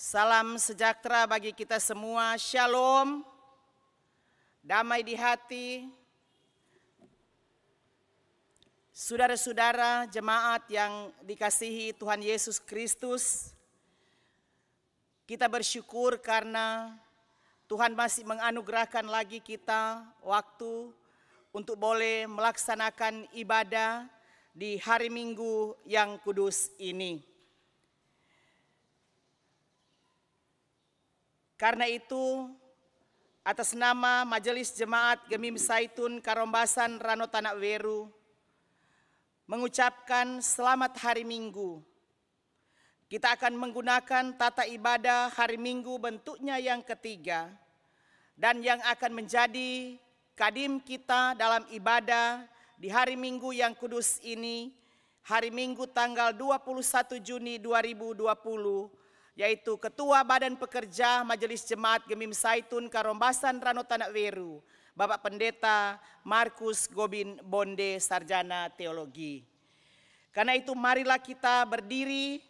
Salam sejahtera bagi kita semua, shalom, damai di hati. Saudara-saudara jemaat yang dikasihi Tuhan Yesus Kristus, kita bersyukur karena Tuhan masih menganugerahkan lagi kita waktu untuk boleh melaksanakan ibadah di hari Minggu yang kudus ini. Karena itu, atas nama Majelis Jemaat Gemim Zaitun Karombasan Rano Tanak Weru, mengucapkan selamat hari Minggu. Kita akan menggunakan tata ibadah hari Minggu bentuknya yang ketiga, dan yang akan menjadi kadim kita dalam ibadah di hari Minggu yang kudus ini, hari Minggu tanggal 21 Juni 2020, yaitu Ketua Badan Pekerja Majelis Jemaat Gemim Zaitun Karombasan Rano Tanak Weru, Bapak Pendeta Markus Gobin Bonde, Sarjana Teologi. Karena itu marilah kita berdiri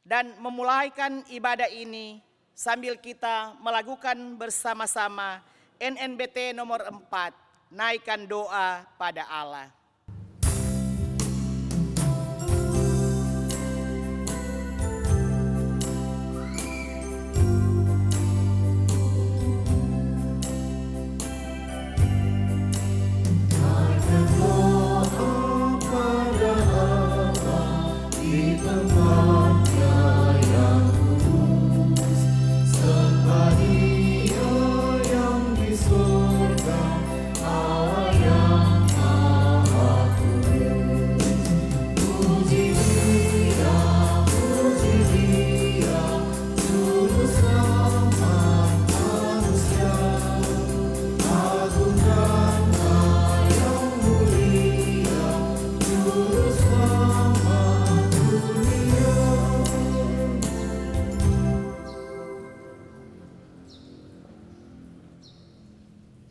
dan memulaikan ibadah ini sambil kita melakukan bersama-sama NNBT nomor 4, naikkan doa pada Allah.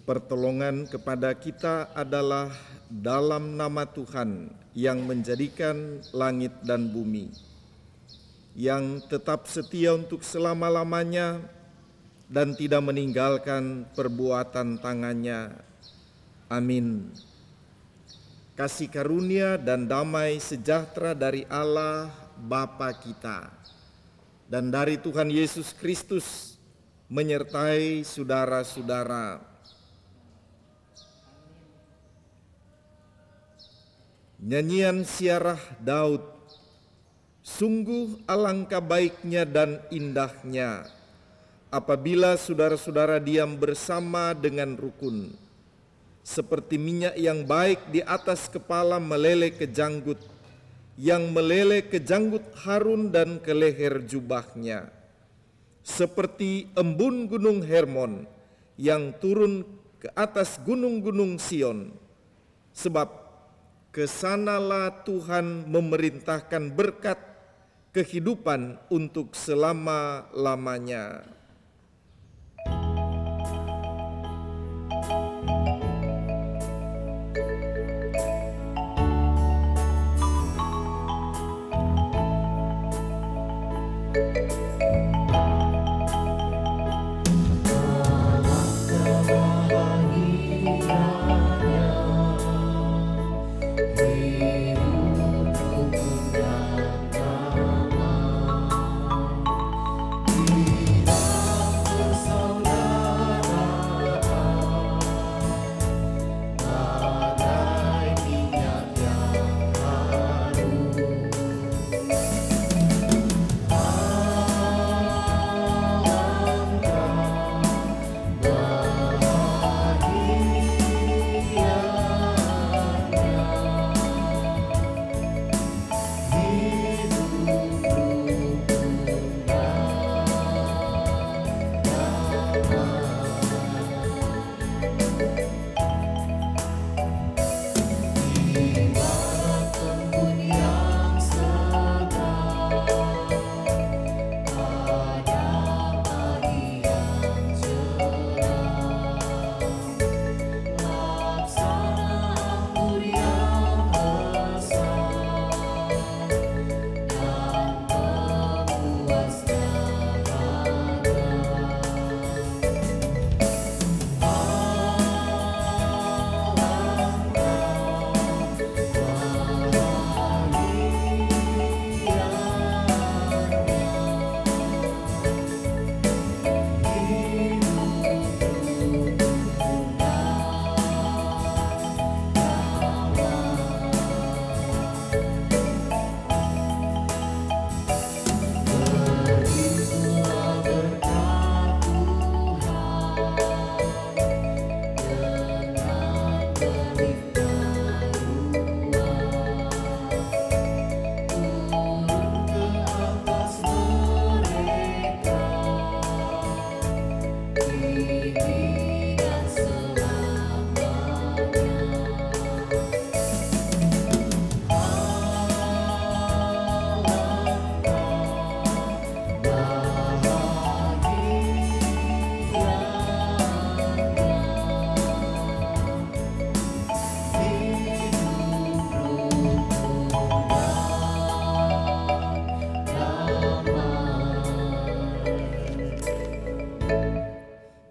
Pertolongan kepada kita adalah dalam nama Tuhan yang menjadikan langit dan bumi, yang tetap setia untuk selama-lamanya dan tidak meninggalkan perbuatan tangannya. Amin. Kasih karunia dan damai sejahtera dari Allah Bapa kita dan dari Tuhan Yesus Kristus menyertai saudara-saudara. Nyanyian Siarah Daud. Sungguh alangkah baiknya dan indahnya apabila saudara-saudara diam bersama dengan rukun, seperti minyak yang baik di atas kepala meleleh ke janggut, yang meleleh ke janggut Harun dan ke leher jubahnya, seperti embun gunung Hermon yang turun ke atas gunung-gunung Sion. Sebab kesanalah Tuhan memerintahkan berkat kehidupan untuk selama-lamanya. Kita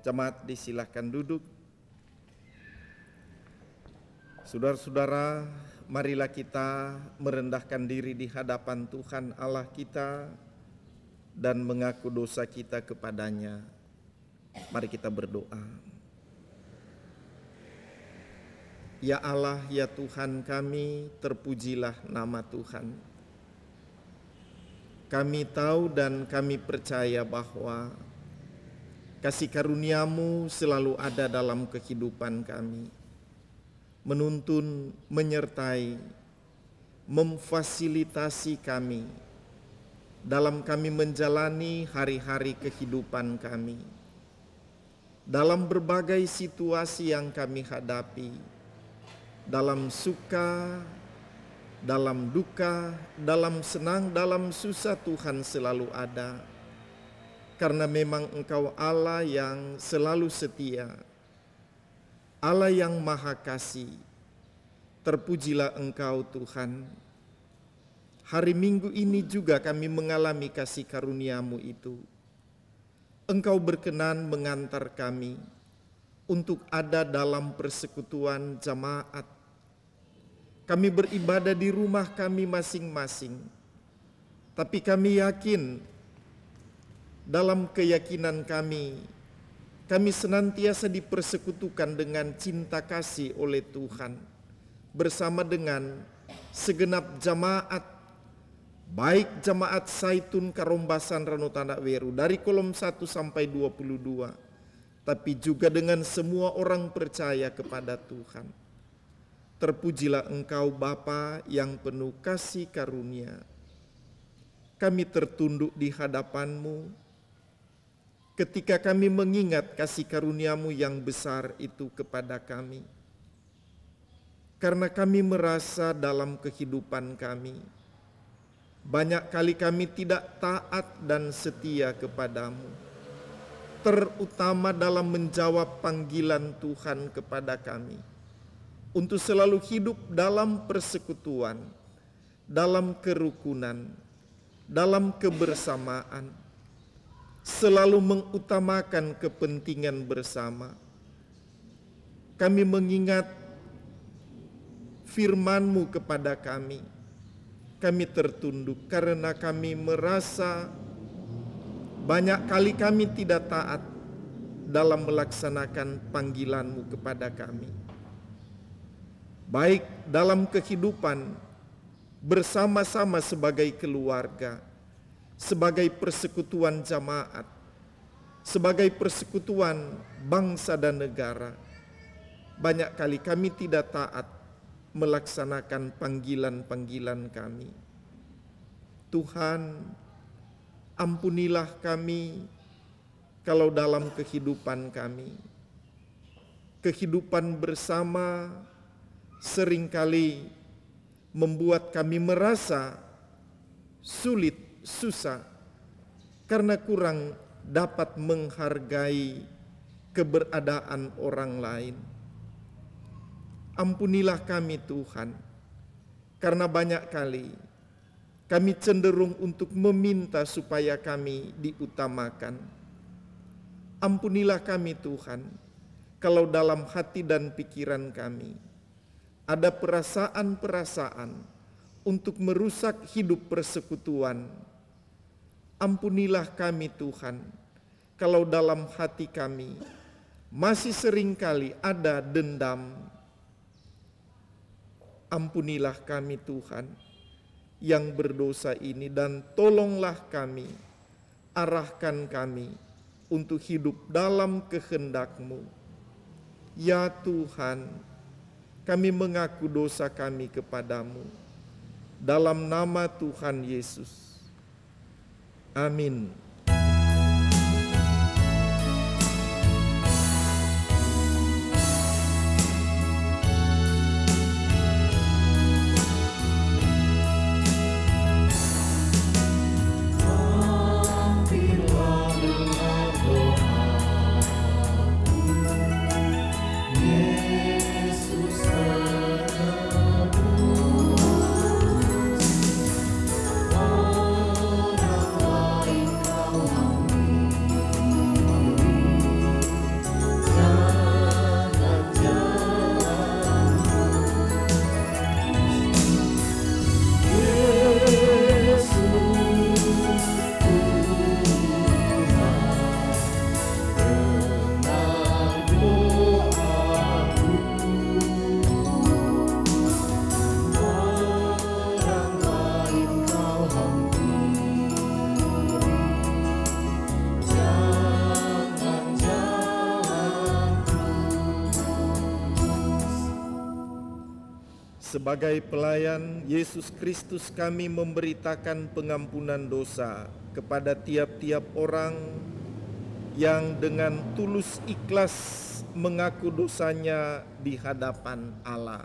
Jemaat disilahkan duduk. Saudara-saudara, marilah kita merendahkan diri di hadapan Tuhan Allah kita dan mengaku dosa kita kepadanya. Mari kita berdoa. Ya Allah, ya Tuhan kami, terpujilah nama Tuhan. Kami tahu dan kami percaya bahwa kasih karunia-Mu selalu ada dalam kehidupan kami, menuntun, menyertai, memfasilitasi kami dalam kami menjalani hari-hari kehidupan kami. Dalam berbagai situasi yang kami hadapi, dalam suka, dalam duka, dalam senang, dalam susah, Tuhan selalu ada. Karena memang Engkau Allah yang selalu setia, Allah yang maha kasih. Terpujilah Engkau Tuhan. Hari Minggu ini juga kami mengalami kasih karunia-Mu itu. Engkau berkenan mengantar kami untuk ada dalam persekutuan jemaat. Kami beribadah di rumah kami masing-masing. Tapi kami yakin, dalam keyakinan kami senantiasa dipersekutukan dengan cinta kasih oleh Tuhan bersama dengan segenap jemaat, baik jemaat Zaitun Karombasan Rano Tandak Weru dari kolom 1 sampai 22, tapi juga dengan semua orang percaya kepada Tuhan. Terpujilah Engkau Bapa yang penuh kasih karunia. Kami tertunduk di hadapan-Mu ketika kami mengingat kasih karunia-Mu yang besar itu kepada kami. Karena kami merasa dalam kehidupan kami, banyak kali kami tidak taat dan setia kepada-Mu, terutama dalam menjawab panggilan Tuhan kepada kami untuk selalu hidup dalam persekutuan, dalam kerukunan, dalam kebersamaan, selalu mengutamakan kepentingan bersama. Kami mengingat firman-Mu kepada kami. Kami tertunduk karena kami merasa banyak kali kami tidak taat dalam melaksanakan panggilan-Mu kepada kami. Baik dalam kehidupan bersama-sama sebagai keluarga, sebagai persekutuan jemaat, sebagai persekutuan bangsa dan negara, banyak kali kami tidak taat melaksanakan panggilan-panggilan kami. Tuhan, ampunilah kami kalau dalam kehidupan kami, kehidupan bersama seringkali membuat kami merasa sulit, susah, karena kurang dapat menghargai keberadaan orang lain. Ampunilah kami Tuhan, karena banyak kali kami cenderung untuk meminta supaya kami diutamakan. Ampunilah kami Tuhan, kalau dalam hati dan pikiran kami ada perasaan-perasaan untuk merusak hidup persekutuan. Ampunilah kami Tuhan, kalau dalam hati kami masih seringkali ada dendam. Ampunilah kami Tuhan yang berdosa ini, dan tolonglah kami, arahkan kami untuk hidup dalam kehendak-Mu. Ya Tuhan, kami mengaku dosa kami kepadamu. Dalam nama Tuhan Yesus. Amin. Engkau sebagai pelayan Yesus Kristus kami memberitakan pengampunan dosa kepada tiap-tiap orang yang dengan tulus ikhlas mengaku dosanya di hadapan Allah.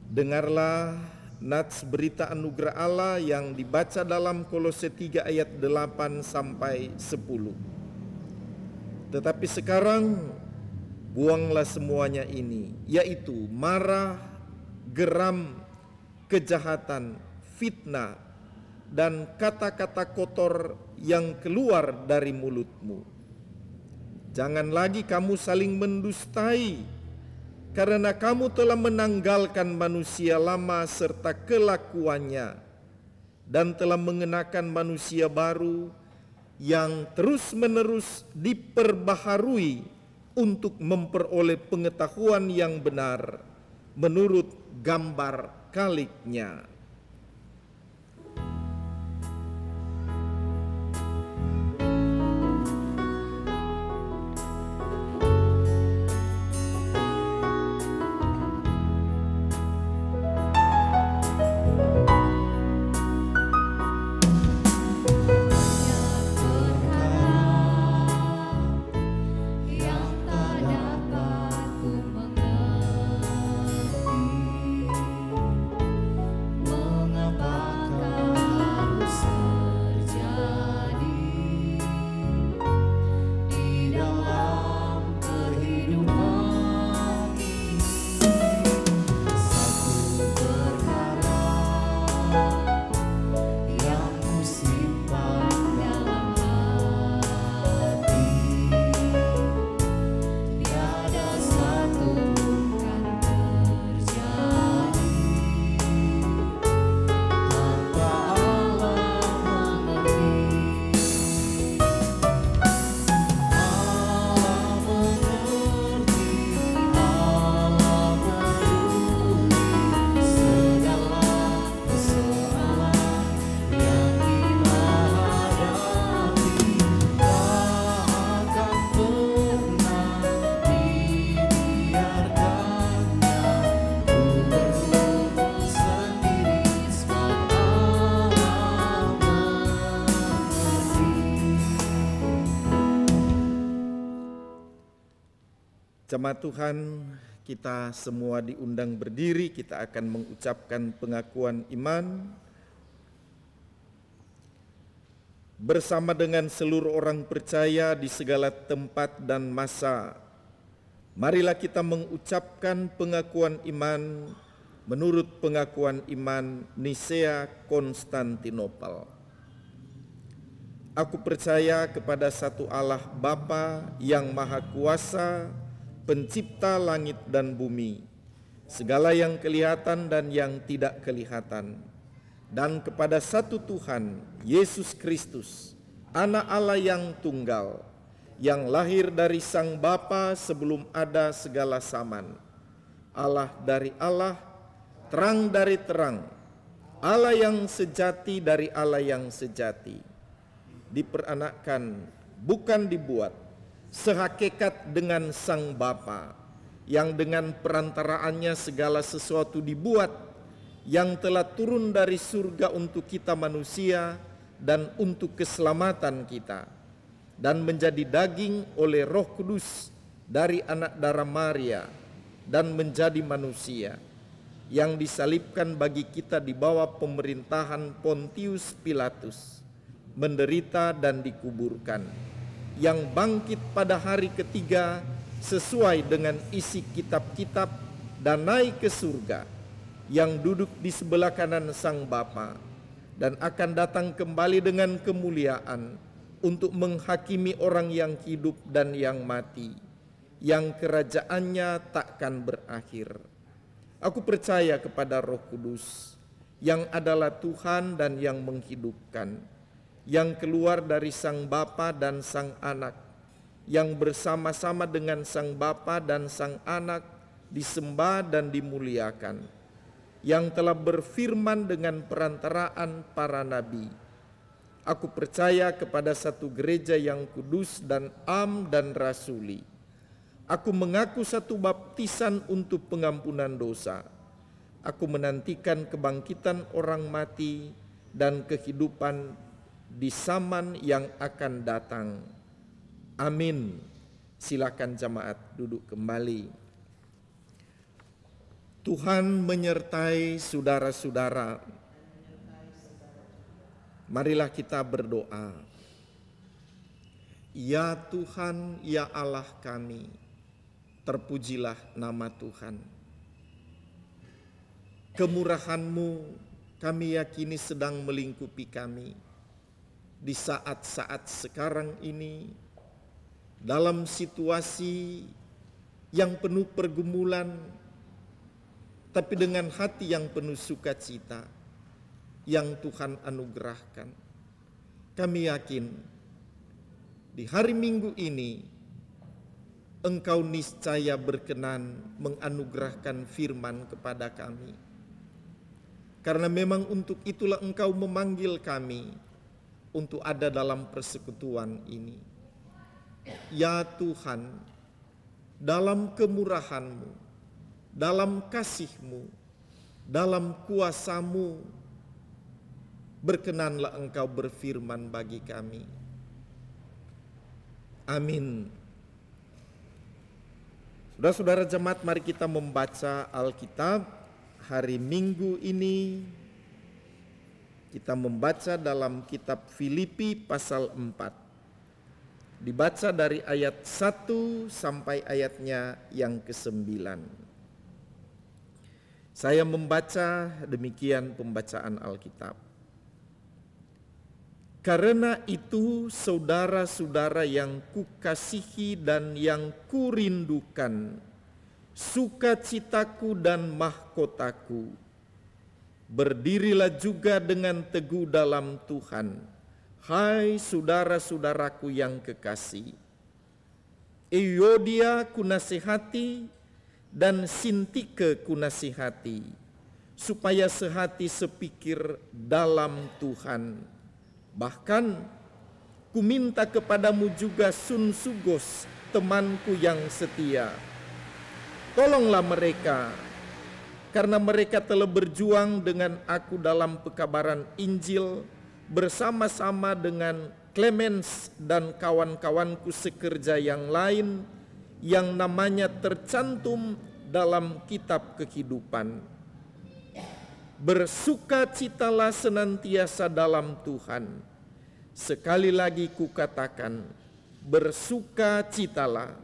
Dengarlah nats berita anugerah Allah yang dibaca dalam Kolose 3 ayat 8 sampai 10. Tetapi sekarang buanglah semuanya ini, yaitu marah, geram, kejahatan, fitnah, dan kata-kata kotor yang keluar dari mulutmu. Jangan lagi kamu saling mendustai, karena kamu telah menanggalkan manusia lama serta kelakuannya, dan telah mengenakan manusia baru yang terus-menerus diperbaharui untuk memperoleh pengetahuan yang benar menurut gambar kaliknya. Jemaat Tuhan, kita semua diundang berdiri, kita akan mengucapkan pengakuan iman bersama dengan seluruh orang percaya di segala tempat dan masa. Marilah kita mengucapkan pengakuan iman menurut pengakuan iman Nisea Konstantinopel. Aku percaya kepada satu Allah Bapa yang Maha Kuasa, Pencipta langit dan bumi, segala yang kelihatan dan yang tidak kelihatan, dan kepada satu Tuhan, Yesus Kristus, Anak Allah yang tunggal, yang lahir dari Sang Bapa sebelum ada segala zaman, Allah dari Allah, terang dari terang, Allah yang sejati dari Allah yang sejati, diperanakkan, bukan dibuat, sehakikat dengan Sang Bapa, yang dengan perantaraannya segala sesuatu dibuat, yang telah turun dari surga untuk kita manusia dan untuk keselamatan kita, dan menjadi daging oleh Roh Kudus dari anak darah Maria, dan menjadi manusia, yang disalibkan bagi kita di bawah pemerintahan Pontius Pilatus, menderita dan dikuburkan, yang bangkit pada hari ketiga sesuai dengan isi kitab-kitab dan naik ke surga, yang duduk di sebelah kanan Sang Bapa dan akan datang kembali dengan kemuliaan untuk menghakimi orang yang hidup dan yang mati, yang kerajaannya takkan berakhir. Aku percaya kepada Roh Kudus, yang adalah Tuhan dan yang menghidupkan, yang keluar dari Sang Bapa dan Sang Anak, yang bersama-sama dengan Sang Bapa dan Sang Anak disembah dan dimuliakan, yang telah berfirman dengan perantaraan para nabi. Aku percaya kepada satu gereja yang kudus dan am dan rasuli. Aku mengaku satu baptisan untuk pengampunan dosa. Aku menantikan kebangkitan orang mati dan kehidupan di zaman yang akan datang. Amin. Silakan jemaat duduk kembali. Tuhan menyertai saudara-saudara. Marilah kita berdoa. Ya Tuhan, ya Allah kami, terpujilah nama Tuhan. Kemurahan-Mu kami yakini sedang melingkupi kami di saat-saat sekarang ini, dalam situasi yang penuh pergumulan, tapi dengan hati yang penuh sukacita yang Tuhan anugerahkan. Kami yakin di hari Minggu ini Engkau niscaya berkenan menganugerahkan firman kepada kami. Karena memang untuk itulah Engkau memanggil kami untuk ada dalam persekutuan ini. Ya Tuhan, dalam kemurahan-Mu, dalam kasih-Mu, dalam kuasa-Mu, berkenanlah Engkau berfirman bagi kami. Amin. Saudara-saudara jemaat, mari kita membaca Alkitab hari Minggu ini. Kita membaca dalam kitab Filipi pasal 4. Dibaca dari ayat 1 sampai ayatnya yang ke-9. Saya membaca demikian pembacaan Alkitab. Karena itu saudara-saudara yang kukasihi dan yang kurindukan, sukacitaku dan mahkotaku, berdirilah juga dengan teguh dalam Tuhan. Hai saudara-saudaraku yang kekasih, Euodia kunasihati dan Sintike kunasihati, supaya sehati sepikir dalam Tuhan. Bahkan kuminta kepadamu juga Sunsugos, temanku yang setia. Tolonglah mereka, karena mereka telah berjuang dengan aku dalam pekabaran Injil, bersama-sama dengan Clemens dan kawan-kawanku sekerja yang lain yang namanya tercantum dalam kitab kehidupan. Bersukacitalah senantiasa dalam Tuhan. Sekali lagi kukatakan, bersukacitalah.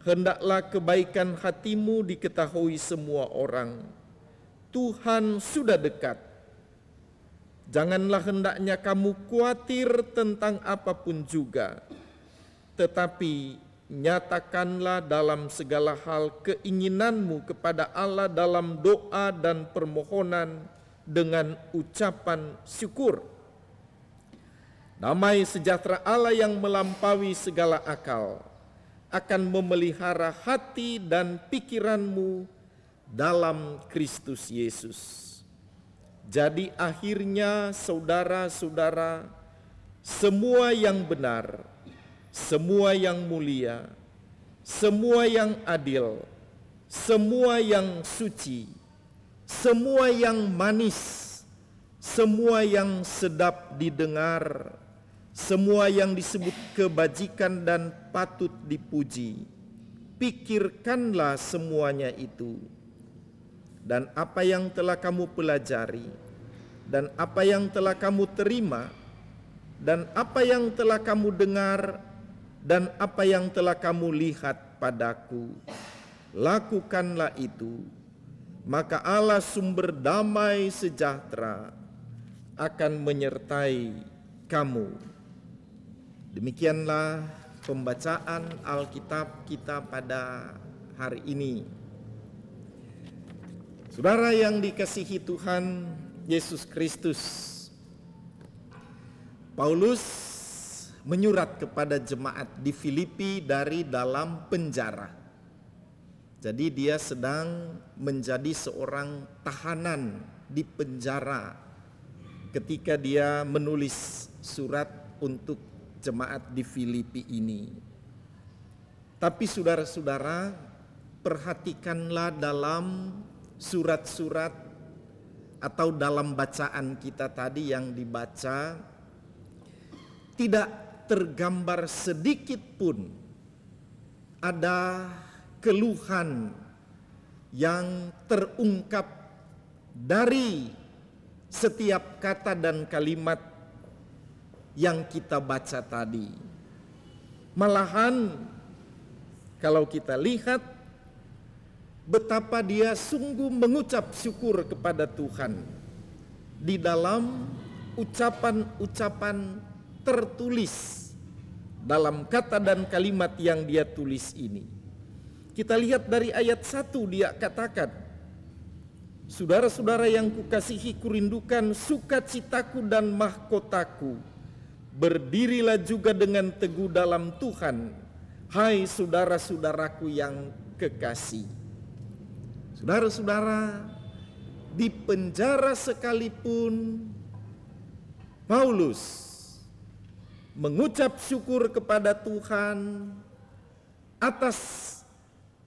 Hendaklah kebaikan hatimu diketahui semua orang. Tuhan sudah dekat. Janganlah hendaknya kamu khawatir tentang apapun juga, tetapi nyatakanlah dalam segala hal keinginanmu kepada Allah dalam doa dan permohonan dengan ucapan syukur. Damai sejahtera Allah yang melampaui segala akal akan memelihara hati dan pikiranmu dalam Kristus Yesus. Jadi akhirnya saudara-saudara, semua yang benar, semua yang mulia, semua yang adil, semua yang suci, semua yang manis, semua yang sedap didengar, semua yang disebut kebajikan dan patut dipuji, pikirkanlah semuanya itu. Dan apa yang telah kamu pelajari, dan apa yang telah kamu terima, dan apa yang telah kamu dengar, dan apa yang telah kamu lihat padaku, lakukanlah itu. Maka Allah sumber damai sejahtera akan menyertai kamu. Demikianlah pembacaan Alkitab kita pada hari ini. Saudara yang dikasihi Tuhan Yesus Kristus, Paulus menyurat kepada jemaat di Filipi dari dalam penjara. Jadi dia sedang menjadi seorang tahanan di penjara ketika dia menulis surat untuk jemaat di Filipi ini. Tapi saudara-saudara, perhatikanlah dalam surat-surat atau dalam bacaan kita tadi yang dibaca tidak tergambar sedikit pun ada keluhan yang terungkap dari setiap kata dan kalimat yang kita baca tadi. Malahan kalau kita lihat betapa dia sungguh mengucap syukur kepada Tuhan di dalam ucapan-ucapan tertulis dalam kata dan kalimat yang dia tulis ini. Kita lihat dari ayat 1 dia katakan, "Saudara-saudara yang kukasihi, kurindukan sukacitaku dan mahkotaku. Berdirilah juga dengan teguh dalam Tuhan, hai saudara-saudaraku yang kekasih." Saudara-saudara, di penjara sekalipun Paulus mengucap syukur kepada Tuhan atas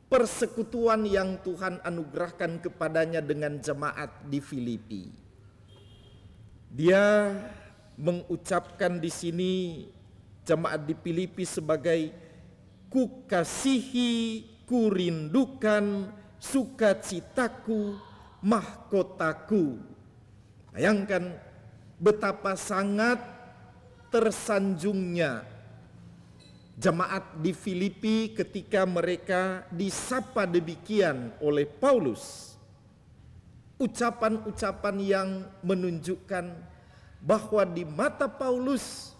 persekutuan yang Tuhan anugerahkan kepadanya dengan jemaat di Filipi. Dia mengucapkan di sini jemaat di Filipi sebagai kukasihi, kurindukan, sukacitaku, mahkotaku. Bayangkan betapa sangat tersanjungnya jemaat di Filipi ketika mereka disapa demikian oleh Paulus. Ucapan-ucapan yang menunjukkan bahwa di mata Paulus,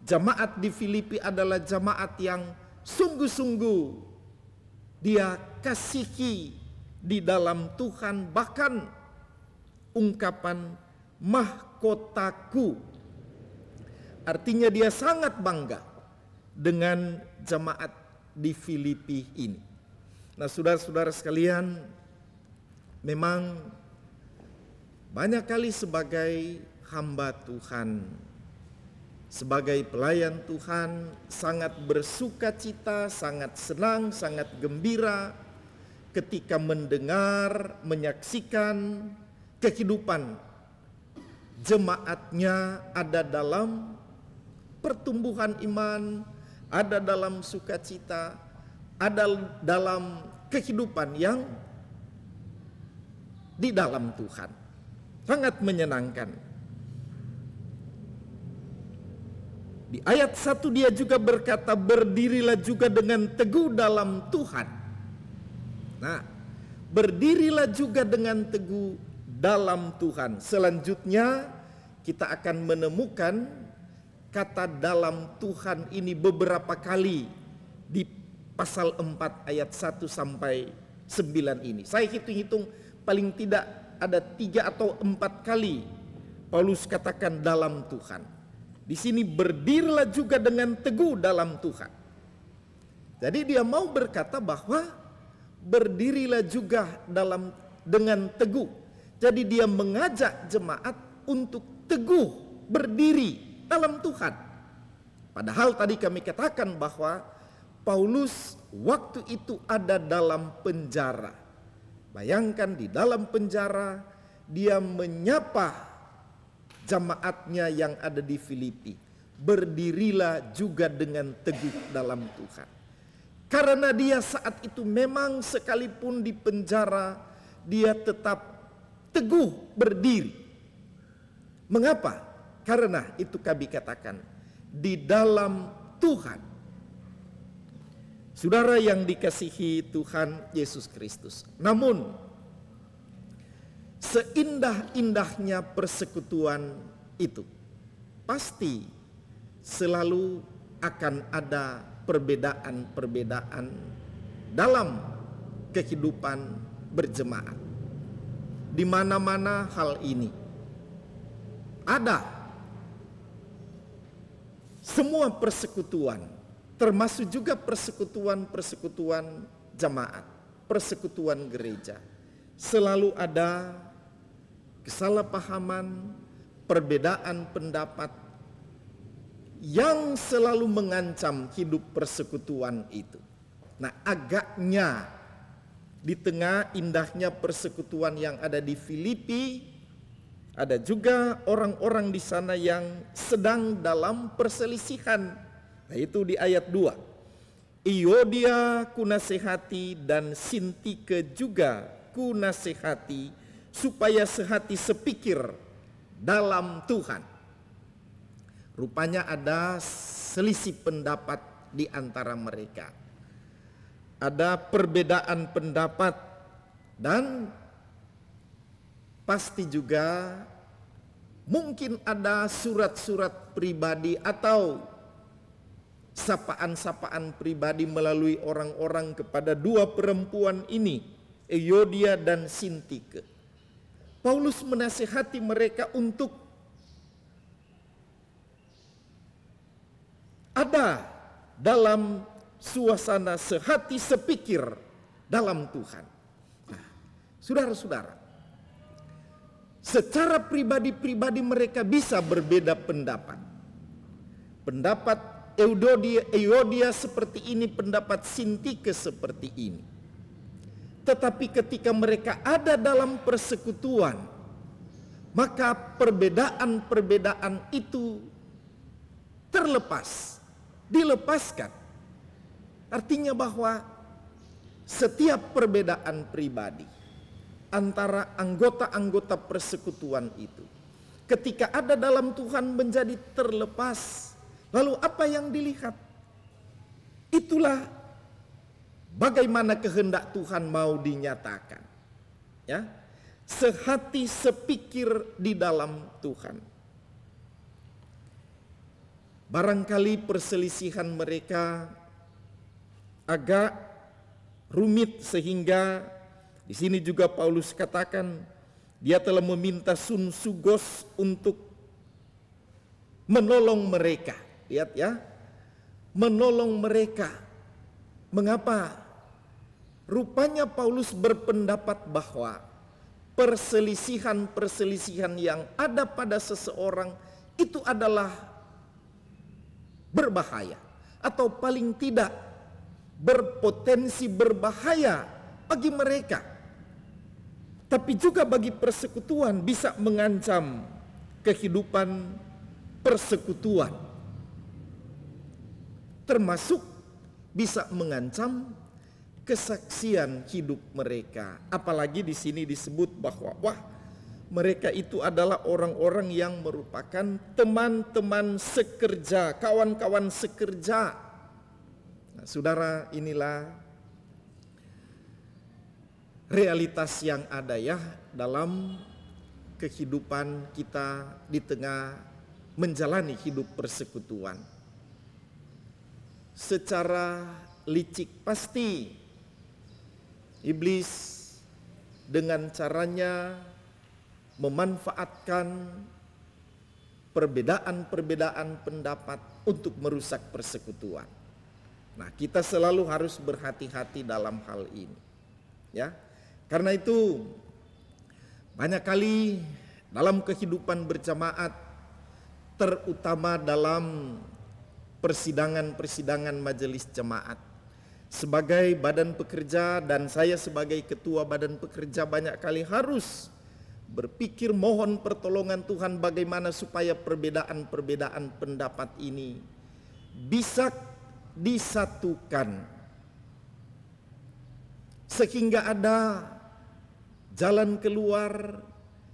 jemaat di Filipi adalah jemaat yang sungguh-sungguh dia kasihi di dalam Tuhan. Bahkan ungkapan mahkotaku artinya dia sangat bangga dengan jemaat di Filipi ini. Nah, saudara-saudara sekalian, memang banyak kali sebagai hamba Tuhan, sebagai pelayan Tuhan, sangat bersuka cita, sangat senang, sangat gembira ketika mendengar, menyaksikan kehidupan jemaatnya ada dalam pertumbuhan iman, ada dalam sukacita, ada dalam kehidupan yang di dalam Tuhan. Sangat menyenangkan. Di ayat 1 dia juga berkata, berdirilah juga dengan teguh dalam Tuhan. Nah, berdirilah juga dengan teguh dalam Tuhan. Selanjutnya kita akan menemukan kata dalam Tuhan ini beberapa kali di pasal 4 ayat 1 sampai 9 ini. Saya hitung-hitung paling tidak ada 3 atau 4 kali Paulus katakan dalam Tuhan. Di sini berdirilah juga dengan teguh dalam Tuhan. Jadi dia mau berkata bahwa berdirilah juga dengan teguh. Jadi dia mengajak jemaat untuk teguh berdiri dalam Tuhan. Padahal tadi kami katakan bahwa Paulus waktu itu ada dalam penjara. Bayangkan di dalam penjara dia menyapa jemaatnya yang ada di Filipi. Berdirilah juga dengan teguh dalam Tuhan. Karena dia saat itu memang sekalipun di penjara dia tetap teguh berdiri. Mengapa? Karena itu kami katakan di dalam Tuhan. Saudara yang dikasihi Tuhan Yesus Kristus. Namun seindah-indahnya persekutuan itu pasti selalu akan ada perbedaan-perbedaan dalam kehidupan berjemaat. Di mana-mana hal ini ada. Semua persekutuan, termasuk juga persekutuan-persekutuan jemaat, persekutuan gereja, selalu ada kesalahpahaman, perbedaan pendapat yang selalu mengancam hidup persekutuan itu. Nah, agaknya Di tengah indahnya persekutuan yang ada di Filipi, ada juga orang-orang di sana yang sedang dalam perselisihan. Nah, itu di ayat 2. Iodia kunasehati dan Sintike juga kunasehati, supaya sehati sepikir dalam Tuhan. Rupanya ada selisih pendapat di antara mereka. Ada perbedaan pendapat dan pasti juga mungkin ada surat-surat pribadi atau sapaan-sapaan pribadi melalui orang-orang kepada dua perempuan ini, Euodia dan Sintike. Paulus menasihati mereka untuk ada dalam suasana sehati sepikir dalam Tuhan. Nah, saudara-saudara, secara pribadi-pribadi mereka bisa berbeda pendapat. Pendapat Euodia seperti ini, pendapat Sintike seperti ini. Tetapi ketika mereka ada dalam persekutuan, maka perbedaan-perbedaan itu dilepaskan. Artinya bahwa setiap perbedaan pribadi antara anggota-anggota persekutuan itu, ketika ada dalam Tuhan menjadi terlepas. Lalu apa yang dilihat? Itulah bagaimana kehendak Tuhan mau dinyatakan. Ya, sehati sepikir di dalam Tuhan. Barangkali perselisihan mereka agak rumit sehingga di sini juga Paulus katakan dia telah meminta Sun Sugos untuk menolong mereka. Lihat ya, menolong mereka. Mengapa? Rupanya Paulus berpendapat bahwa perselisihan-perselisihan yang ada pada seseorang itu adalah berbahaya, atau paling tidak berpotensi berbahaya bagi mereka. Tapi juga bagi persekutuan bisa mengancam kehidupan persekutuan. Termasuk bisa mengancam kesaksian hidup mereka. Apalagi di sini disebut bahwa mereka itu adalah orang-orang yang merupakan teman-teman sekerja, kawan-kawan sekerja. Nah, saudara, inilah realitas yang ada ya dalam kehidupan kita di tengah menjalani hidup persekutuan. Secara licik pasti iblis dengan caranya memanfaatkan perbedaan-perbedaan pendapat untuk merusak persekutuan. Nah, kita selalu harus berhati-hati dalam hal ini. Ya. Karena itu banyak kali dalam kehidupan berjamaat, terutama dalam persidangan-persidangan majelis jemaat, sebagai badan pekerja dan saya sebagai ketua badan pekerja banyak kali harus berpikir mohon pertolongan Tuhan bagaimana supaya perbedaan-perbedaan pendapat ini bisa disatukan sehingga ada jalan keluar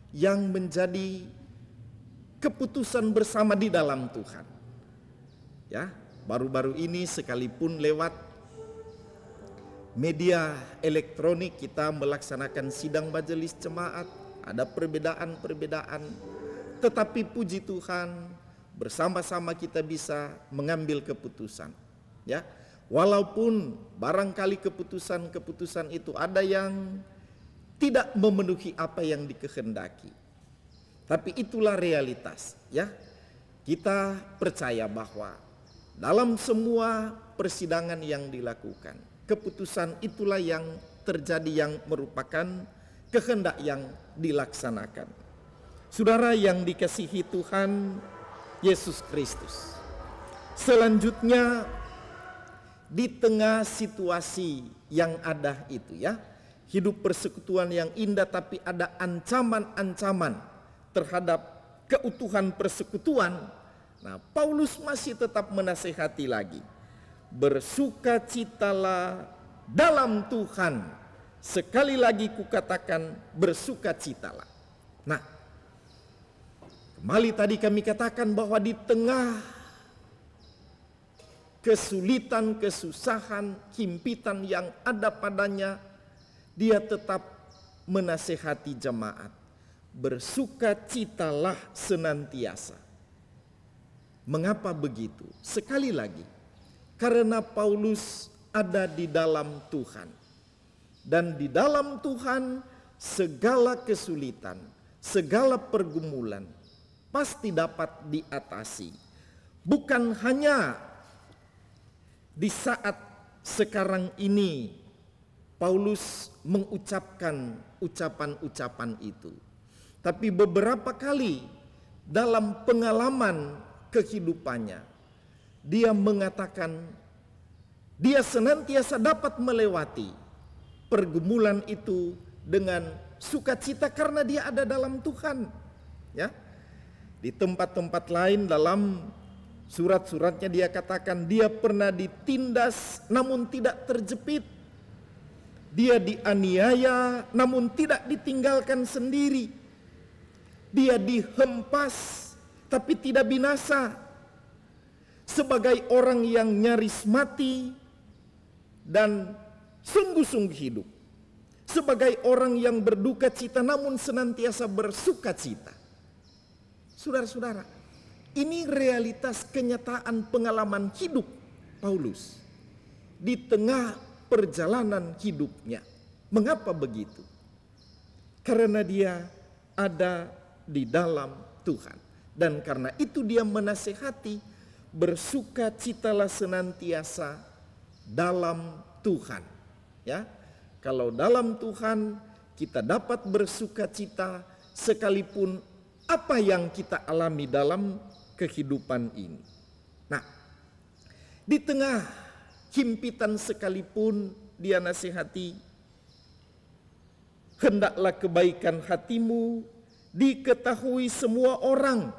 yang menjadi keputusan bersama di dalam Tuhan. Ya, baru-baru ini sekalipun lewat media elektronik kita melaksanakan sidang majelis jemaat, ada perbedaan-perbedaan, tetapi puji Tuhan bersama-sama kita bisa mengambil keputusan. Ya, walaupun barangkali keputusan-keputusan itu ada yang tidak memenuhi apa yang dikehendaki, tapi itulah realitas. Ya, kita percaya bahwa dalam semua persidangan yang dilakukan, keputusan itulah yang terjadi yang merupakan kehendak yang dilaksanakan. Saudara yang dikasihi Tuhan Yesus Kristus. Selanjutnya di tengah situasi yang ada itu ya, hidup persekutuan yang indah, tapi ada ancaman-ancaman terhadap keutuhan persekutuan. Nah, Paulus masih tetap menasihati lagi. Bersukacitalah dalam Tuhan. Sekali lagi kukatakan, bersukacitalah. Nah, kembali tadi kami katakan bahwa di tengah kesulitan, kesusahan, himpitan yang ada padanya, dia tetap menasihati jemaat. Bersukacitalah senantiasa. Mengapa begitu? Sekali lagi, karena Paulus ada di dalam Tuhan. Dan di dalam Tuhan segala kesulitan, segala pergumulan pasti dapat diatasi. Bukan hanya di saat sekarang ini Paulus mengucapkan ucapan-ucapan itu, tapi beberapa kali dalam pengalaman kehidupannya dia mengatakan dia senantiasa dapat melewati pergumulan itu dengan sukacita karena dia ada dalam Tuhan. Ya, di tempat-tempat lain dalam surat-suratnya dia katakan dia pernah ditindas namun tidak terjepit. Dia dianiaya namun tidak ditinggalkan sendiri. Dia dihempas tapi tidak binasa. Sebagai orang yang nyaris mati dan sungguh-sungguh hidup. Sebagai orang yang berduka cita namun senantiasa bersuka cita. Saudara-saudara, ini realitas kenyataan pengalaman hidup Paulus di tengah perjalanan hidupnya. Mengapa begitu? Karena dia ada di dalam Tuhan. Dan karena itu dia menasihati, bersukacitalah senantiasa dalam Tuhan. Ya, kalau dalam Tuhan kita dapat bersukacita sekalipun apa yang kita alami dalam kehidupan ini. Nah, di tengah himpitan sekalipun dia nasihati, hendaklah kebaikan hatimu diketahui semua orang.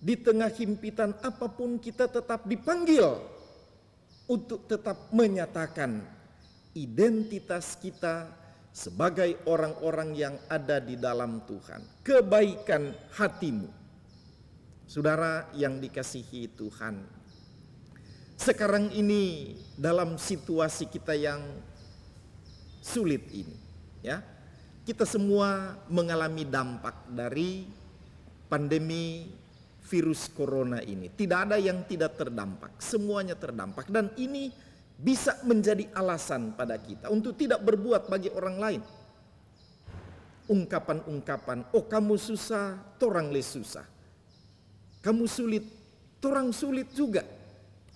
Di tengah himpitan apapun kita tetap dipanggil untuk tetap menyatakan identitas kita sebagai orang-orang yang ada di dalam Tuhan. Kebaikan hatimu. Saudara yang dikasihi Tuhan, sekarang ini dalam situasi kita yang sulit ini, ya, kita semua mengalami dampak dari pandemi virus corona ini. Tidak ada yang tidak terdampak, semuanya terdampak. Dan ini bisa menjadi alasan pada kita untuk tidak berbuat bagi orang lain. Ungkapan-ungkapan, oh kamu susah, torang le susah. Kamu sulit, torang sulit juga.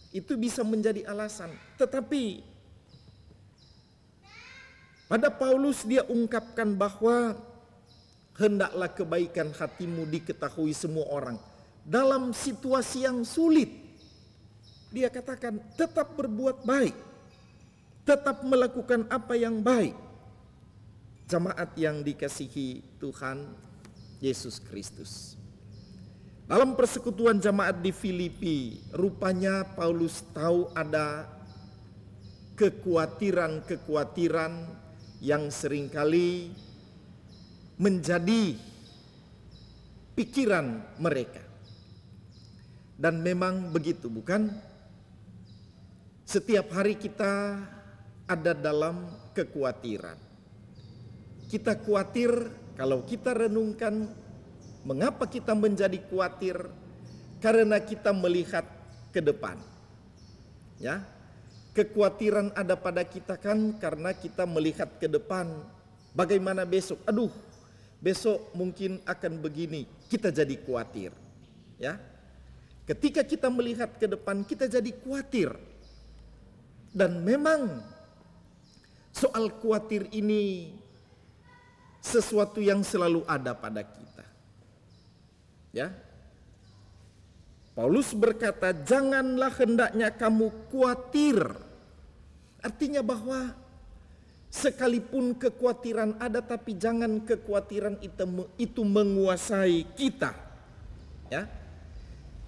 Itu bisa menjadi alasan. Tetapi pada Paulus dia ungkapkan bahwa hendaklah kebaikan hatimu diketahui semua orang. Dalam situasi yang sulit, dia katakan tetap berbuat baik, tetap melakukan apa yang baik. Jemaat yang dikasihi Tuhan Yesus Kristus, dalam persekutuan jemaat di Filipi, rupanya Paulus tahu ada kekhawatiran-kekhawatiran yang seringkali menjadi pikiran mereka. Dan memang begitu, bukan? Setiap hari kita ada dalam kekhawatiran. Kita khawatir, kalau kita renungkan mengapa kita menjadi khawatir, karena kita melihat ke depan. Ya, kekhawatiran ada pada kita kan karena kita melihat ke depan. Bagaimana besok? Aduh, besok mungkin akan begini. Kita jadi khawatir. Ya. Ketika kita melihat ke depan, kita jadi khawatir. Dan memang soal khawatir ini sesuatu yang selalu ada pada kita. Ya. Paulus berkata, janganlah hendaknya kamu khawatir. Artinya bahwa Sekalipun kekhawatiran ada, tapi jangan kekhawatiran itu menguasai kita. Ya,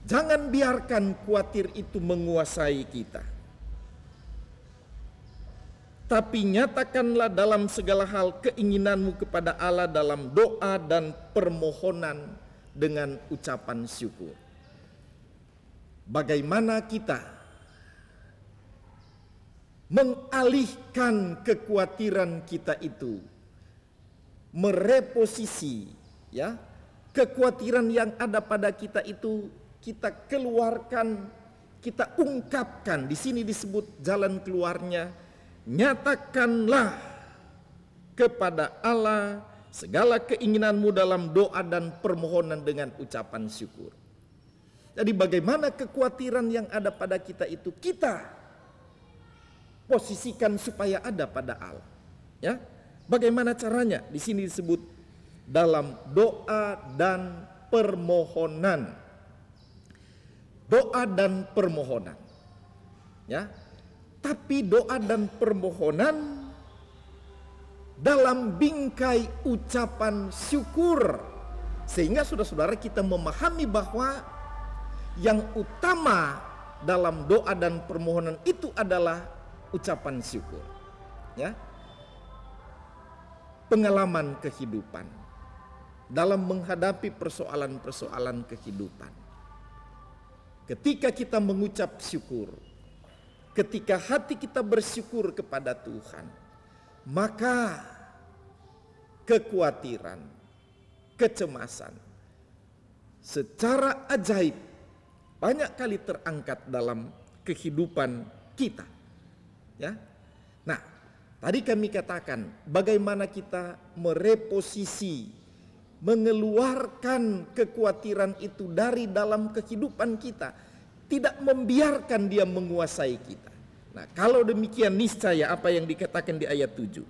jangan biarkan khawatir itu menguasai kita. Tapi nyatakanlah dalam segala hal keinginanmu kepada Allah dalam doa dan permohonan dengan ucapan syukur. Bagaimana kita mengalihkan kekhawatiran kita itu, mereposisi ya kekhawatiran yang ada pada kita itu, kita keluarkan, kita ungkapkan. Di sini disebut jalan keluarnya, nyatakanlah kepada Allah segala keinginanmu dalam doa dan permohonan dengan ucapan syukur. Jadi bagaimana kekhawatiran yang ada pada kita itu kita posisikan supaya ada pada Allah. Ya, bagaimana caranya? Di sini disebut dalam doa dan permohonan. Doa dan permohonan. Ya, tapi doa dan permohonan dalam bingkai ucapan syukur, sehingga saudara-saudara kita memahami bahwa yang utama dalam doa dan permohonan itu adalah ucapan syukur. Ya, pengalaman kehidupan dalam menghadapi persoalan-persoalan kehidupan. Ketika kita mengucap syukur, ketika hati kita bersyukur kepada Tuhan, maka kekhawatiran, kecemasan secara ajaib banyak kali terangkat dalam kehidupan kita. Ya. Nah, tadi kami katakan bagaimana kita mereposisi, mengeluarkan kekhawatiran itu dari dalam kehidupan kita, tidak membiarkan dia menguasai kita. Nah, kalau demikian niscaya apa yang dikatakan di ayat 7.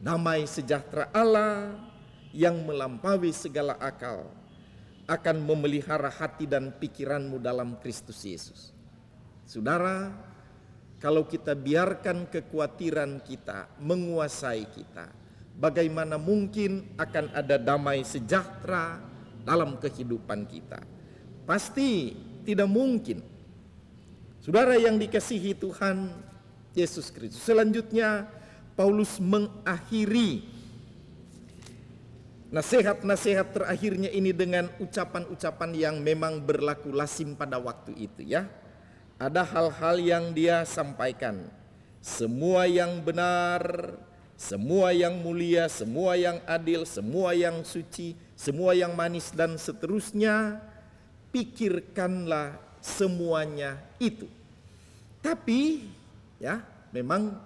Damai sejahtera Allah yang melampaui segala akal akan memelihara hati dan pikiranmu dalam Kristus Yesus. Saudara, kalau kita biarkan kekhawatiran kita menguasai kita, bagaimana mungkin akan ada damai sejahtera dalam kehidupan kita? Pasti tidak mungkin. Saudara yang dikasihi Tuhan Yesus Kristus. Selanjutnya Paulus mengakhiri nasihat-nasihat terakhirnya ini dengan ucapan-ucapan yang memang berlaku lazim pada waktu itu, ya. Ada hal-hal yang dia sampaikan. Semua yang benar, semua yang mulia, semua yang adil, semua yang suci, semua yang manis dan seterusnya, pikirkanlah semuanya itu. Tapi ya, memang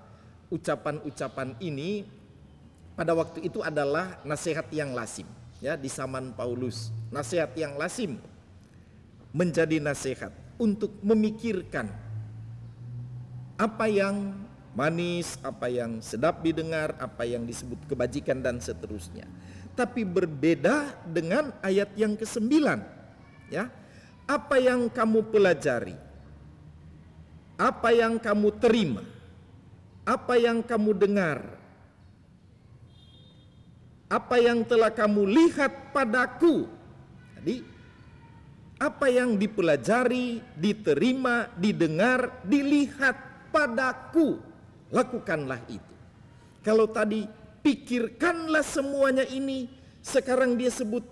ucapan-ucapan ini pada waktu itu adalah nasihat yang lazim, ya, di zaman Paulus. Nasihat yang lazim menjadi nasihat untuk memikirkan apa yang manis, apa yang sedap didengar, apa yang disebut kebajikan dan seterusnya. Tapi berbeda dengan ayat yang ke-9, ya. Apa yang kamu pelajari, apa yang kamu terima, apa yang kamu dengar, apa yang telah kamu lihat padaku. Jadi apa yang dipelajari, diterima, didengar, dilihat padaku, lakukanlah itu. Kalau tadi pikirkanlah semuanya ini, sekarang dia sebut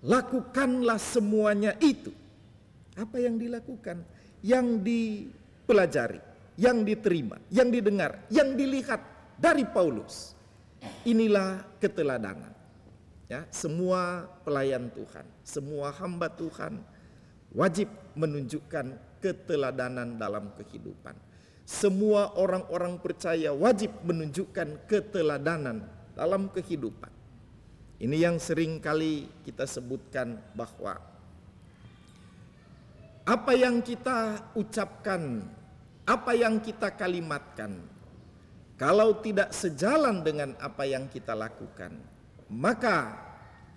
lakukanlah semuanya itu. Apa yang dilakukan? Yang dipelajari, yang diterima, yang didengar, yang dilihat dari Paulus. Inilah keteladanan. Ya, semua pelayan Tuhan, semua hamba Tuhan wajib menunjukkan keteladanan dalam kehidupan. Semua orang-orang percaya wajib menunjukkan keteladanan dalam kehidupan. Ini yang sering kali kita sebutkan bahwa apa yang kita ucapkan, apa yang kita kalimatkan, kalau tidak sejalan dengan apa yang kita lakukan, maka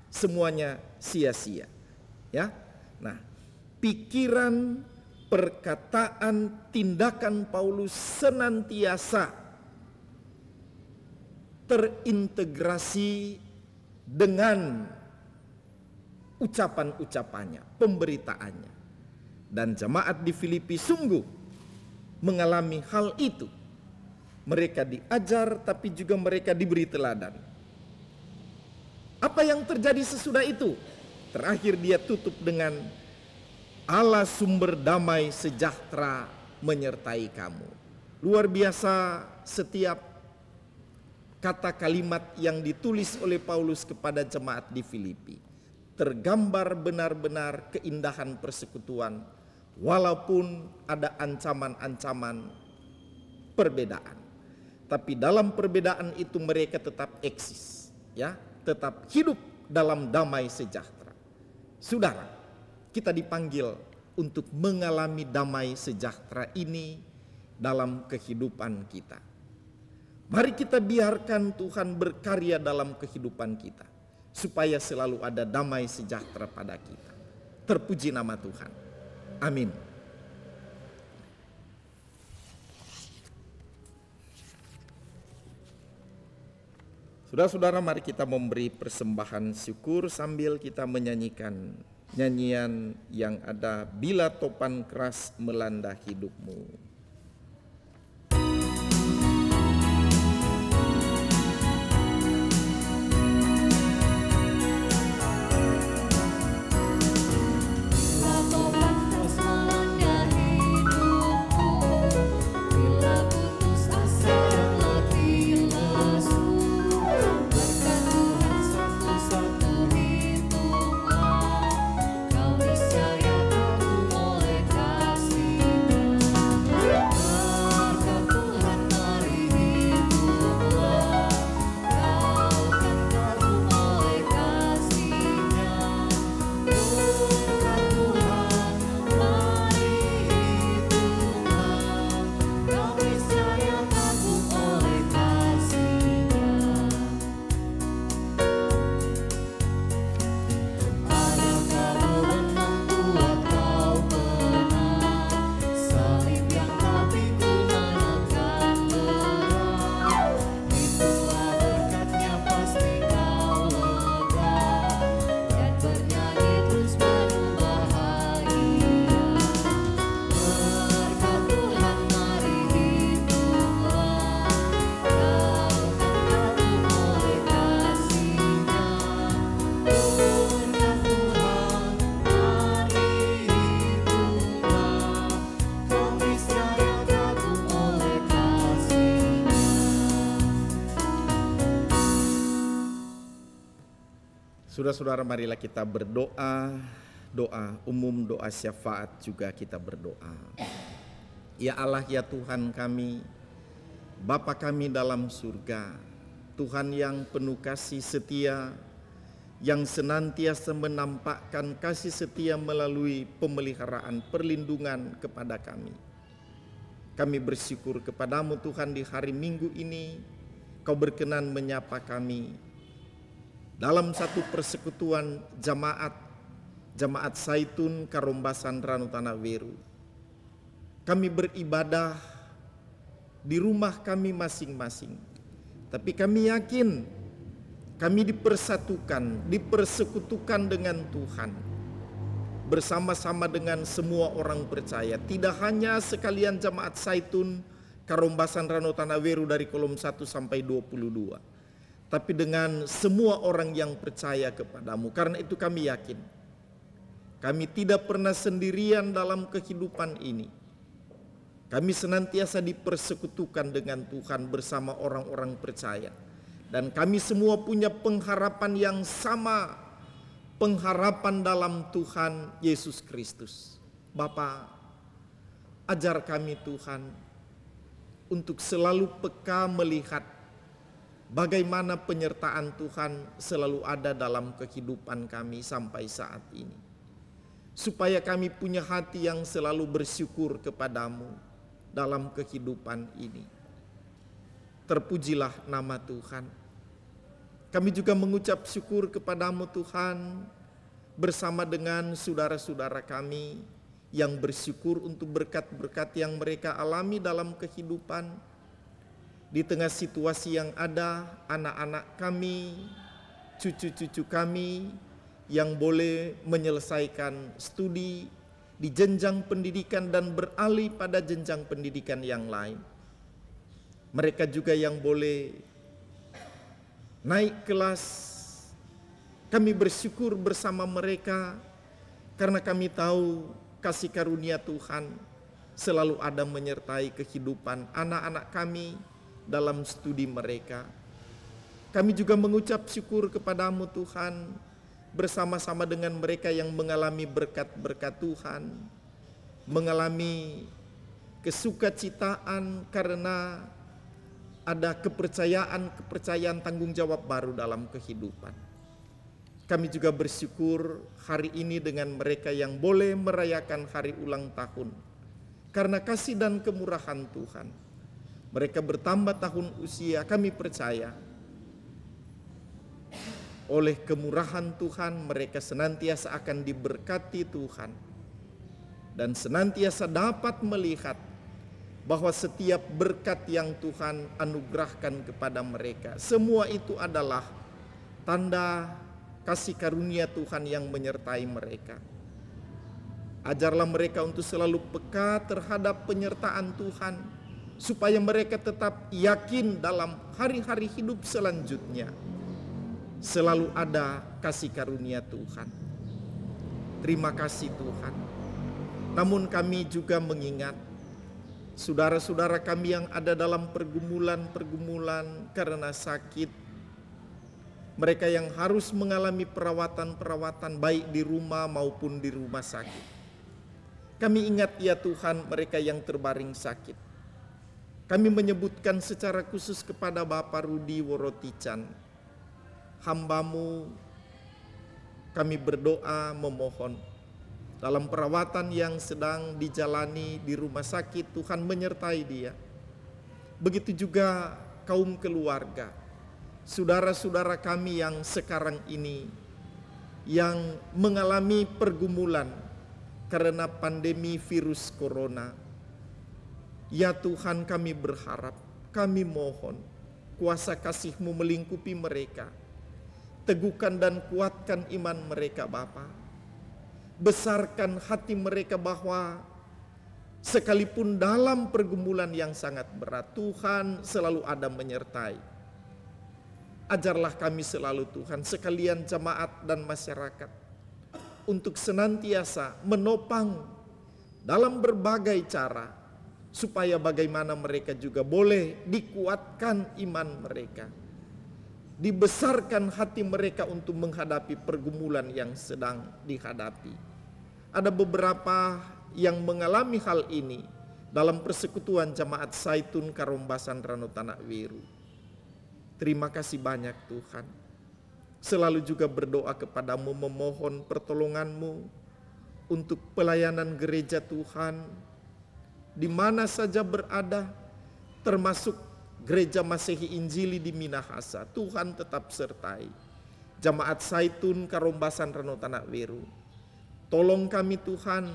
semuanya sia-sia. Ya. Nah, pikiran, perkataan, tindakan Paulus senantiasa terintegrasi dengan ucapan-ucapannya, pemberitaannya. Dan jemaat di Filipi sungguh mengalami hal itu. Mereka diajar tapi juga mereka diberi teladan. Apa yang terjadi sesudah itu? Terakhir dia tutup dengan Allah sumber damai sejahtera menyertai kamu. Luar biasa setiap kata kalimat yang ditulis oleh Paulus kepada jemaat di Filipi. Tergambar benar-benar keindahan persekutuan walaupun ada ancaman-ancaman perbedaan. Tapi dalam perbedaan itu mereka tetap eksis, ya, tetap hidup dalam damai sejahtera. Saudara, kita dipanggil untuk mengalami damai sejahtera ini dalam kehidupan kita. Mari kita biarkan Tuhan berkarya dalam kehidupan kita, supaya selalu ada damai sejahtera pada kita. Terpuji nama Tuhan. Amin. Saudara-saudara, mari kita memberi persembahan syukur sambil kita menyanyikan nyanyian yang ada, bila topan keras melanda hidupmu. Saudara-saudara, marilah kita berdoa, doa umum, doa syafaat juga kita berdoa. Ya Allah, ya Tuhan kami, Bapa kami dalam surga, Tuhan yang penuh kasih setia, yang senantiasa menampakkan kasih setia melalui pemeliharaan perlindungan kepada kami. Kami bersyukur kepadamu Tuhan, di hari Minggu ini Kau berkenan menyapa kami dalam satu persekutuan jemaat Zaitun Karombasan Ranu Tanah Weru. Kami beribadah di rumah kami masing-masing, tapi kami yakin kami dipersatukan, dipersekutukan dengan Tuhan, bersama-sama dengan semua orang percaya. Tidak hanya sekalian jemaat Zaitun Karombasan Ranu Tanah Weru dari kolom 1 sampai 22. Tapi dengan semua orang yang percaya kepadamu. Karena itu kami yakin kami tidak pernah sendirian dalam kehidupan ini. Kami senantiasa dipersekutukan dengan Tuhan bersama orang-orang percaya. Dan kami semua punya pengharapan yang sama, pengharapan dalam Tuhan Yesus Kristus. Bapa, ajar kami Tuhan untuk selalu peka melihat bagaimana penyertaan Tuhan selalu ada dalam kehidupan kami sampai saat ini. Supaya kami punya hati yang selalu bersyukur kepadamu dalam kehidupan ini. Terpujilah nama Tuhan. Kami juga mengucap syukur kepadamu Tuhan, bersama dengan saudara-saudara kami yang bersyukur untuk berkat-berkat yang mereka alami dalam kehidupan, Di tengah situasi yang ada, anak-anak kami, cucu-cucu kami yang boleh menyelesaikan studi di jenjang pendidikan dan beralih pada jenjang pendidikan yang lain. Mereka juga yang boleh naik kelas. Kami bersyukur bersama mereka karena kami tahu kasih karunia Tuhan selalu ada menyertai kehidupan anak-anak kami dalam studi mereka. Kami juga mengucap syukur kepadamu Tuhan, bersama-sama dengan mereka yang mengalami berkat-berkat Tuhan, mengalami kesukacitaan karena ada kepercayaan tanggung jawab baru dalam kehidupan. Kami juga bersyukur hari ini dengan mereka yang boleh merayakan hari ulang tahun. Karena kasih dan kemurahan Tuhan, mereka bertambah tahun usia. Kami percaya oleh kemurahan Tuhan mereka senantiasa akan diberkati Tuhan. Dan senantiasa dapat melihat bahwa setiap berkat yang Tuhan anugerahkan kepada mereka, semua itu adalah tanda kasih karunia Tuhan yang menyertai mereka. Ajarlah mereka untuk selalu peka terhadap penyertaan Tuhan, supaya mereka tetap yakin dalam hari-hari hidup selanjutnya selalu ada kasih karunia Tuhan. Terima kasih Tuhan. Namun kami juga mengingat saudara-saudara kami yang ada dalam pergumulan karena sakit, mereka yang harus mengalami perawatan baik di rumah maupun di rumah sakit. Kami ingat ya Tuhan mereka yang terbaring sakit. Kami menyebutkan secara khusus kepada Bapak Rudi Worotican, hamba-Mu. Kami berdoa memohon dalam perawatan yang sedang dijalani di rumah sakit, Tuhan menyertai dia. Begitu juga kaum keluarga, saudara-saudara kami yang sekarang ini yang mengalami pergumulan karena pandemi virus corona. Ya Tuhan, kami berharap, kami mohon kuasa kasih-Mu melingkupi mereka. Teguhkan dan kuatkan iman mereka Bapa. Besarkan hati mereka bahwa sekalipun dalam pergumulan yang sangat berat, Tuhan selalu ada menyertai. Ajarlah kami selalu Tuhan, sekalian jemaat dan masyarakat, untuk senantiasa menopang dalam berbagai cara, supaya bagaimana mereka juga boleh dikuatkan iman mereka, dibesarkan hati mereka untuk menghadapi pergumulan yang sedang dihadapi. Ada beberapa yang mengalami hal ini dalam persekutuan Jemaat Zaitun Karombasan Rano Tanak Wiru. Terima kasih banyak Tuhan. Selalu juga berdoa kepadamu memohon pertolongan-Mu untuk pelayanan gereja Tuhan di mana saja berada, termasuk Gereja Masehi Injili di Minahasa. Tuhan tetap sertai Jemaat Zaitun Karombasan Rano Tanak Wiru. Tolong kami Tuhan,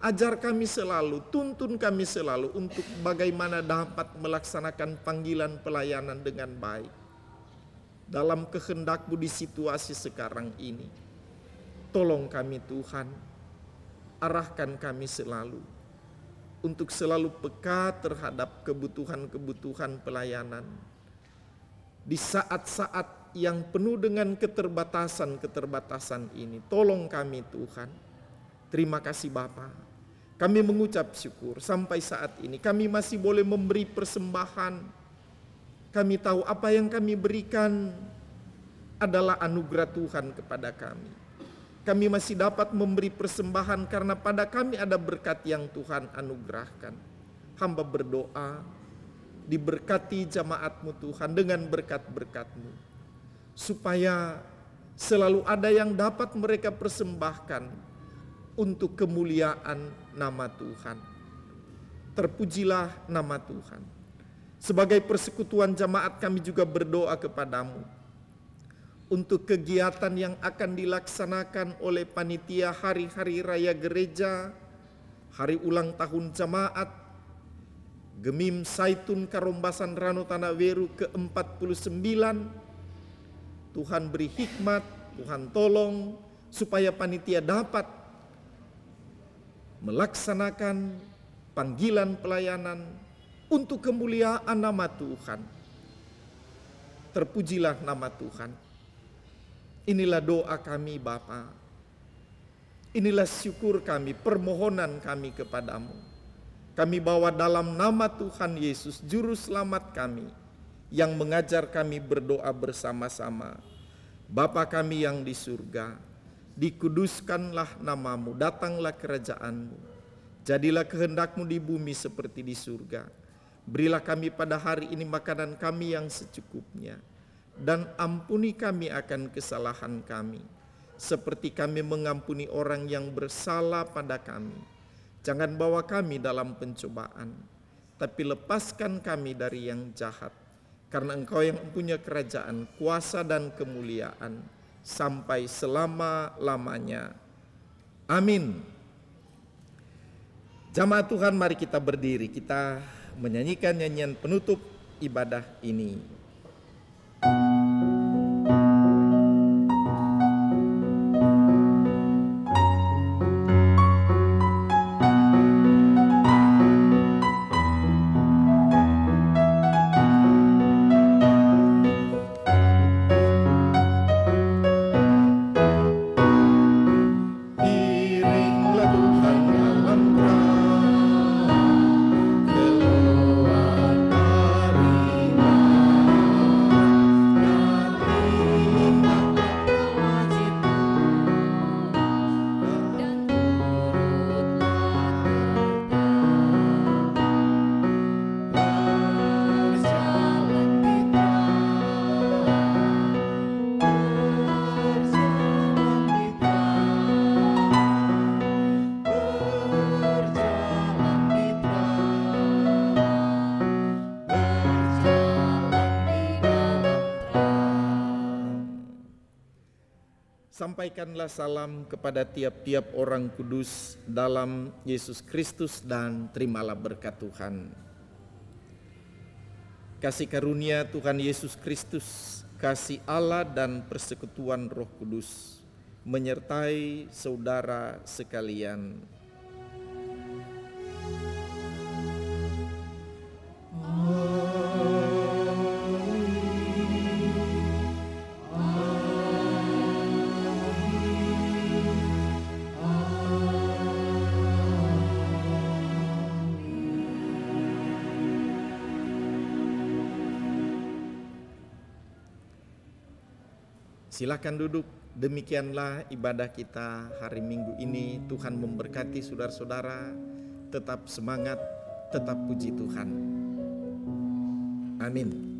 ajar kami selalu, tuntun kami selalu untuk bagaimana dapat melaksanakan panggilan pelayanan dengan baik dalam kehendak-Mu di situasi sekarang ini. Tolong kami Tuhan, arahkan kami selalu untuk selalu peka terhadap kebutuhan-kebutuhan pelayanan di saat-saat yang penuh dengan keterbatasan ini. Tolong kami Tuhan. Terima kasih Bapa. Kami mengucap syukur sampai saat ini kami masih boleh memberi persembahan. Kami tahu apa yang kami berikan adalah anugerah Tuhan kepada kami. Kami masih dapat memberi persembahan karena pada kami ada berkat yang Tuhan anugerahkan. Hamba berdoa, diberkati jemaat-Mu Tuhan dengan berkat-berkat-Mu, supaya selalu ada yang dapat mereka persembahkan untuk kemuliaan nama Tuhan. Terpujilah nama Tuhan. Sebagai persekutuan jemaat kami juga berdoa kepadamu untuk kegiatan yang akan dilaksanakan oleh panitia hari-hari raya gereja, hari ulang tahun jemaat, Gemim Saitun Karombasan Rano Tanah Weru ke-49. Tuhan beri hikmat, Tuhan tolong supaya panitia dapat melaksanakan panggilan pelayanan untuk kemuliaan nama Tuhan. Terpujilah nama Tuhan. Inilah doa kami Bapa. Inilah syukur kami, permohonan kami kepadamu. Kami bawa dalam nama Tuhan Yesus, Juru Selamat kami, yang mengajar kami berdoa bersama-sama. Bapa kami yang di surga, dikuduskanlah namamu, datanglah kerajaanmu. Jadilah kehendakmu di bumi seperti di surga. Berilah kami pada hari ini makanan kami yang secukupnya. Dan ampuni kami akan kesalahan kami, seperti kami mengampuni orang yang bersalah pada kami. Jangan bawa kami dalam pencobaan, tapi lepaskan kami dari yang jahat. Karena Engkau yang punya kerajaan, kuasa dan kemuliaan sampai selama-lamanya. Amin. Jamaat Tuhan, mari kita berdiri, kita menyanyikan nyanyian penutup ibadah ini. Sampaikanlah salam kepada tiap-tiap orang kudus dalam Yesus Kristus dan terimalah berkat Tuhan. Kasih karunia Tuhan Yesus Kristus, kasih Allah dan persekutuan Roh Kudus menyertai saudara sekalian. Silakan duduk. Demikianlah ibadah kita hari Minggu ini. Tuhan memberkati saudara-saudara. Tetap semangat, tetap puji Tuhan. Amin.